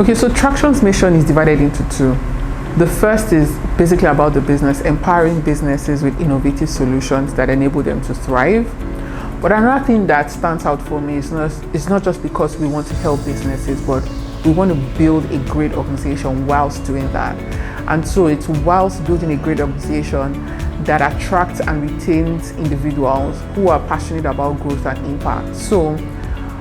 Okay, so Traction's mission is divided into two. The first is basically about the business, empowering businesses with innovative solutions that enable them to thrive. But another thing that stands out for me is not just because we want to help businesses, but we want to build a great organization whilst doing that. And so it's whilst building a great organization that attracts and retains individuals who are passionate about growth and impact. So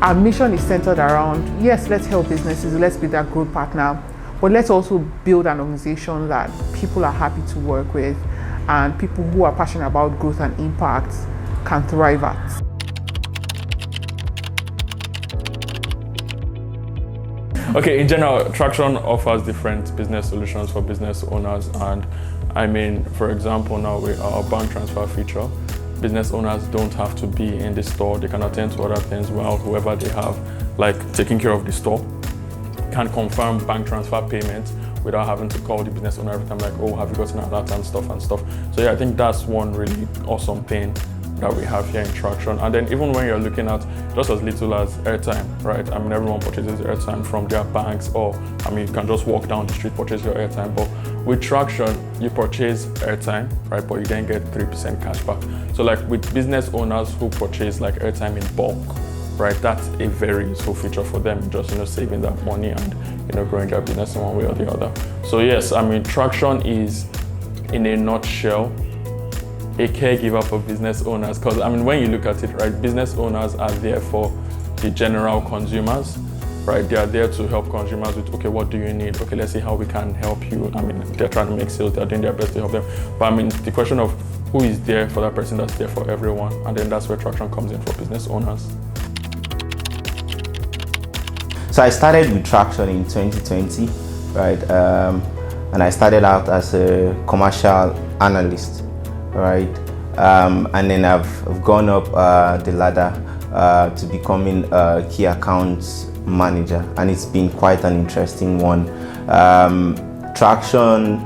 our mission is centered around, yes, let's help businesses, let's be that growth partner, but let's also build an organization that people are happy to work with and people who are passionate about growth and impact can thrive at. Okay, in general, Traction offers different business solutions for business owners. And I mean, for example, now with our bank transfer feature, business owners don't have to be in the store. They can attend to other things while whoever they have, like taking care of the store, can confirm bank transfer payments without having to call the business owner every time, like, oh, have you gotten that and stuff. So yeah, I think that's one really awesome thing that we have here in Traction. And then even when you're looking at just as little as airtime, right? I mean, everyone purchases airtime from their banks, or I mean, you can just walk down the street, purchase your airtime. But with Traction, you purchase airtime, right? But you then get 3% cash back. So like with business owners who purchase like airtime in bulk, right? That's a very useful feature for them, just, saving that money and, growing their business in one way or the other. So yes, I mean, Traction is, in a nutshell, a caregiver for business owners. Because I mean, when you look at it, right, business owners are there for the general consumers, right? They are there to help consumers with, okay, what do you need? Okay, let's see how we can help you. I mean, they're trying to make sales, they're doing their best to help them. But I mean, the question of who is there for that person, that's there for everyone. And then that's where Traction comes in for business owners. So I started with Traction in 2020, right? And I started out as a commercial analyst. Right, and then I've gone up the ladder to becoming a key accounts manager, and it's been quite an interesting one. Traction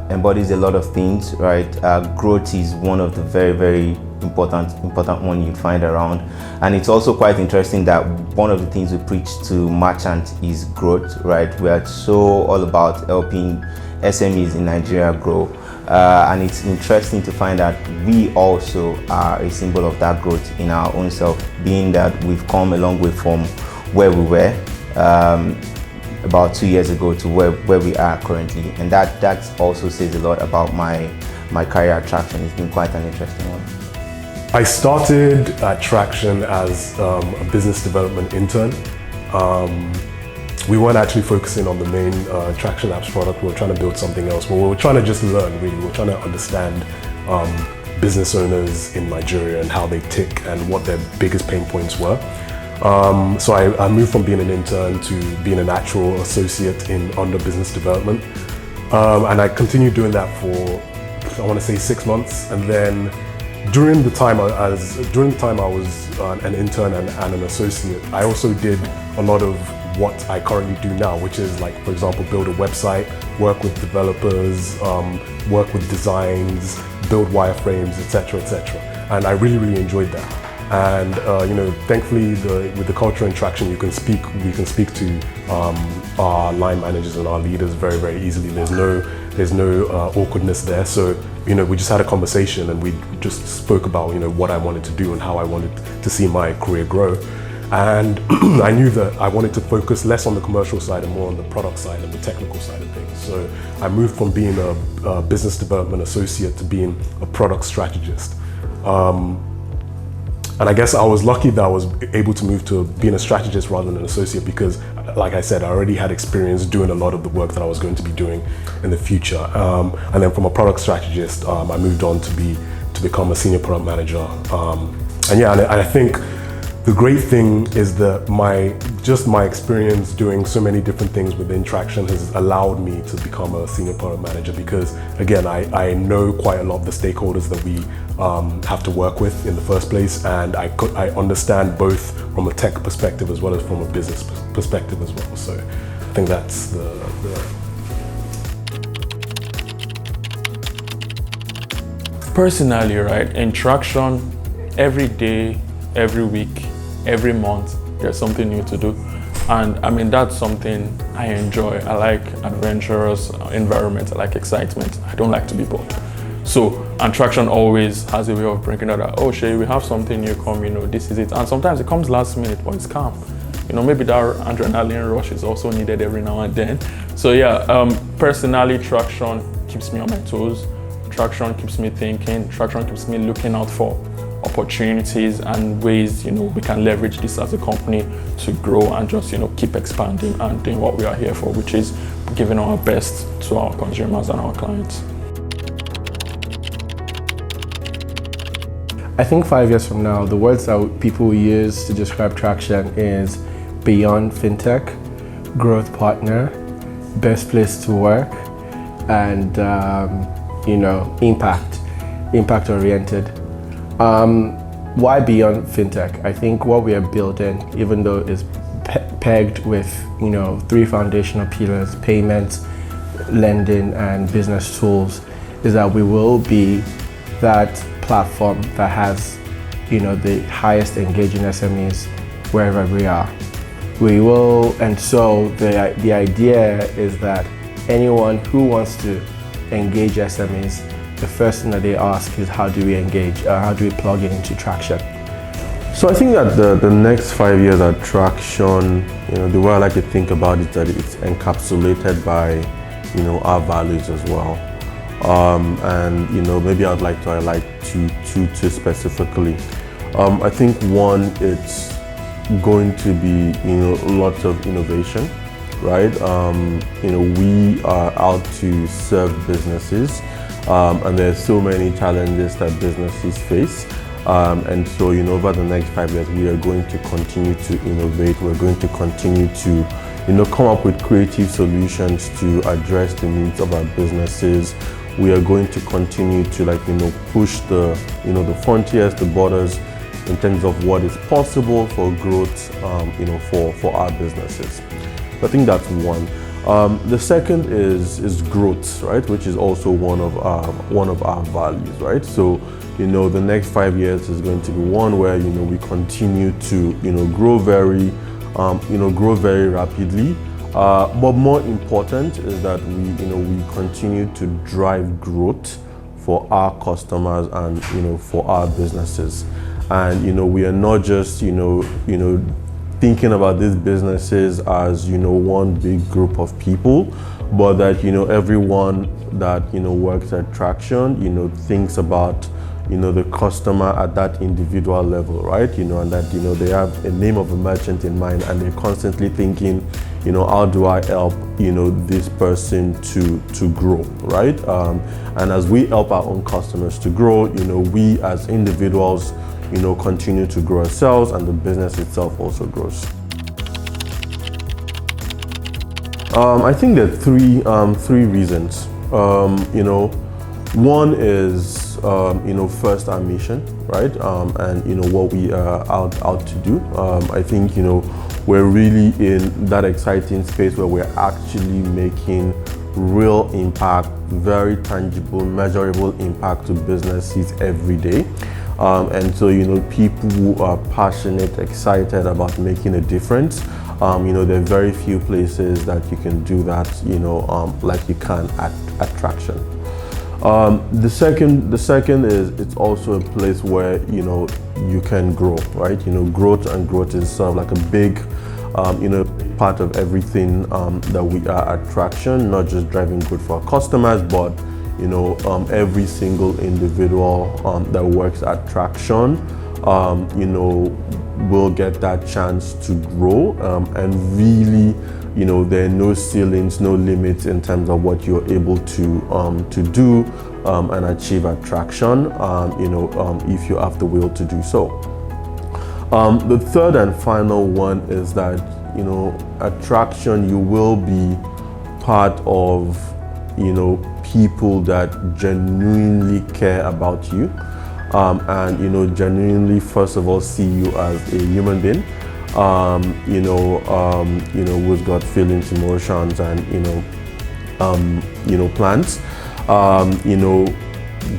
embodies a lot of things, right? Growth is one of the very important one you'd find around, and it's also quite interesting that one of the things we preach to merchants is growth, right? We are so all about helping SMEs in Nigeria grow. And it's interesting to find that we also are a symbol of that growth in our own self, being that we've come a long way from where we were about 2 years ago to where we are currently. And that also says a lot about my career at Traction. It's been quite an interesting one. I started at Traction as a business development intern. We weren't actually focusing on the main Traction Apps product. We were trying to build something else, but we were trying to just learn, really. We were trying to understand business owners in Nigeria and how they tick and what their biggest pain points were. So I moved from being an intern to being an actual associate under business development. And I continued doing that for, I want to say 6 months. And then during the time I was an intern and an associate, I also did a lot of what I currently do now, which is, like, for example, build a website, work with developers, work with designs, build wireframes, etc., etc. And I really enjoyed that. And thankfully, with the culture and Traction, we can speak to our line managers and our leaders very easily. There's no awkwardness there. So we just had a conversation and we just spoke about what I wanted to do and how I wanted to see my career grow. And I knew that I wanted to focus less on the commercial side and more on the product side and the technical side of things. So I moved from being a business development associate to being a product strategist. And I guess I was lucky that I was able to move to being a strategist rather than an associate because, like I said, I already had experience doing a lot of the work that I was going to be doing in the future. And then from a product strategist, I moved on to become a senior product manager. And I think the great thing is that my experience doing so many different things within Traction has allowed me to become a senior product manager because, again, I know quite a lot of the stakeholders that we have to work with in the first place, and I understand both from a tech perspective as well as from a business perspective as well. So I think that's the Personally, right, in Traction, every day, every week, every month, there's something new to do. And I mean, that's something I enjoy. I like adventurous environments. I like excitement. I don't like to be bored. So, and Traction always has a way of bringing out that, oh, Shay, we have something new come, this is it. And sometimes it comes last minute, but it's calm. Maybe that adrenaline rush is also needed every now and then. So yeah, personally, Traction keeps me on my toes. Traction keeps me thinking. Traction keeps me looking out for opportunities and ways, we can leverage this as a company to grow and just, keep expanding and doing what we are here for, which is giving our best to our consumers and our clients. I think 5 years from now, the words that people use to describe Traction is beyond fintech, growth partner, best place to work, and impact oriented. Why beyond fintech? I think what we are building, even though it's pegged with 3 foundational pillars: payments, lending, and business tools, is that we will be that platform that has the highest engaging SMEs wherever we are. We will, and so the idea is that anyone who wants to engage SMEs, the first thing that they ask is, how do we engage? How do we plug it into Traction? So I think that the next 5 years at Traction, the way I like to think about it, that it's encapsulated by, our values as well. And maybe I'd like to highlight two specifically. I think one, it's going to be lots of innovation, right? We are out to serve businesses, and there's so many challenges that businesses face. And so over the next 5 years, we are going to continue to innovate. We're going to continue to come up with creative solutions to address the needs of our businesses. We are going to continue to push the frontiers, the borders, in terms of what is possible for growth, for our businesses. I think that's one. The second is growth, right, which is also one of our values, right? So, the next 5 years is going to be one where we continue to grow very rapidly. But more important is that we continue to drive growth for our customers and for our businesses. And we are not just thinking about these businesses as one big group of people, but that everyone that works at Traction thinks about the customer at that individual level, right? And that they have a name of a merchant in mind, and they're constantly thinking, how do I help this person to grow, right? And as we help our own customers to grow, we as individuals continue to grow ourselves, and the business itself also grows. I think there are three reasons. One is first, our mission, right? And what we are out to do. I think we're really in that exciting space where we're actually making real impact, very tangible, measurable impact to businesses every day. And so, people who are passionate, excited about making a difference, there are very few places that you can do that, like you can at Traction. The second is it's also a place where, you can grow, right? Growth is sort of like a big, part of everything that we are at Traction, not just driving growth for our customers, but every single individual that works at Traction, will get that chance to grow, and really, there are no ceilings, no limits in terms of what you're able to do and achieve at Traction, if you have the will to do so. The third and final one is that, at Traction, you will be part of, people that genuinely care about you, and genuinely, first of all, see you as a human being, who's got feelings, emotions, and plans,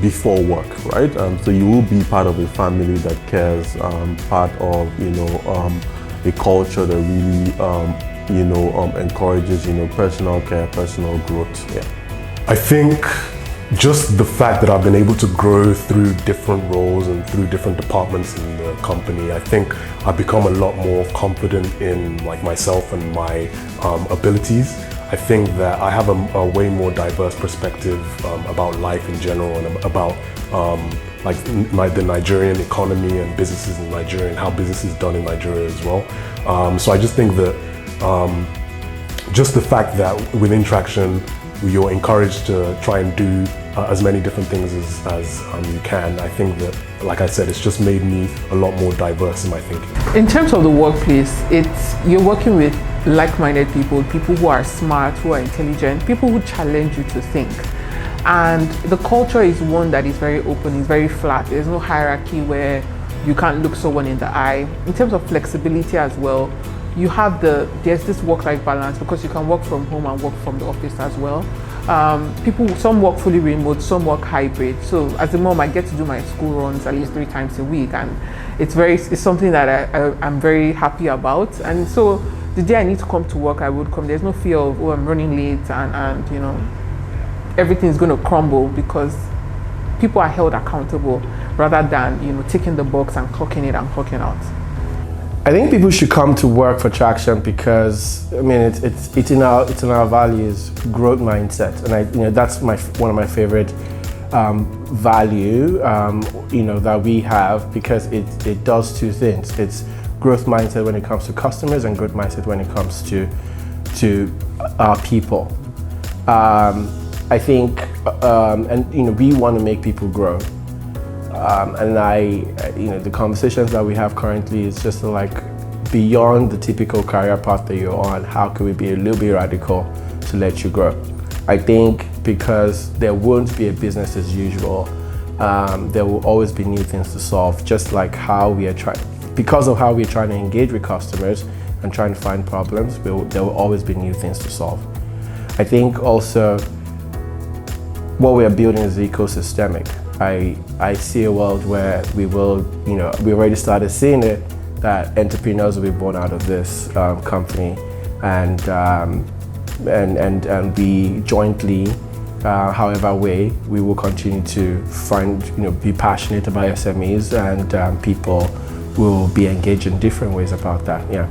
before work, right? So you will be part of a family that cares, part of a culture that really, encourages, personal care, personal growth. Yeah. I think just the fact that I've been able to grow through different roles and through different departments in the company, I think I've become a lot more confident in like myself and my abilities. I think that I have a way more diverse perspective about life in general and about the Nigerian economy and businesses in Nigeria and how business is done in Nigeria as well. So I just think that just the fact that within Traction, you're encouraged to try and do as many different things as you can. I think that, like I said, it's just made me a lot more diverse in my thinking. In terms of the workplace, you're working with like-minded people who are smart, who are intelligent, people who challenge you to think. And the culture is one that is very open, it's very flat. There's no hierarchy where you can't look someone in the eye. In terms of flexibility as well, there's this work-life balance because you can work from home and work from the office as well. Some work fully remote, some work hybrid. So as a mom, I get to do my school runs at least 3 times a week, and it's something that I'm very happy about. And so the day I need to come to work, I would come. There's no fear of, oh, I'm running late and everything's going to crumble, because people are held accountable rather than ticking the box and clocking in and clocking out. I think people should come to work for Traction because it's in our values, growth mindset, and that's one of my favorite value that we have, because it does 2 things. It's growth mindset when it comes to customers and growth mindset when it comes to our people. I think we want to make people grow. The conversations that we have currently is just beyond the typical career path that you're on. How can we be a little bit radical to let you grow? I think because there won't be a business as usual, there will always be new things to solve, just like because of how we're trying to engage with customers and trying to find problems, there will always be new things to solve. I think also what we are building is ecosystemic. I see a world where we already started seeing it, that entrepreneurs will be born out of this company, and we jointly, however way, we will continue to be passionate about SMEs, and people will be engaged in different ways about that. Yeah.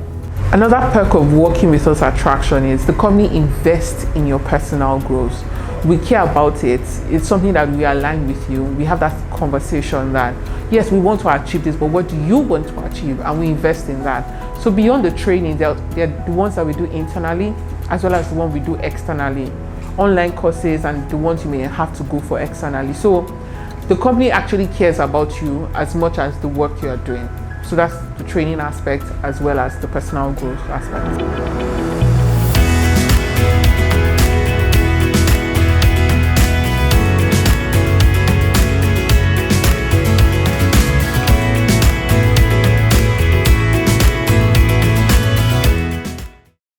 Another perk of working with us at Traction is the company invests in your personal growth. We care about it. It's something that we align with you. We have that conversation that, yes, we want to achieve this, but what do you want to achieve? And we invest in that. So beyond the training, they're the ones that we do internally, as well as the one we do externally. Online courses and the ones you may have to go for externally. So the company actually cares about you as much as the work you're doing. So that's the training aspect as well as the personal growth aspect.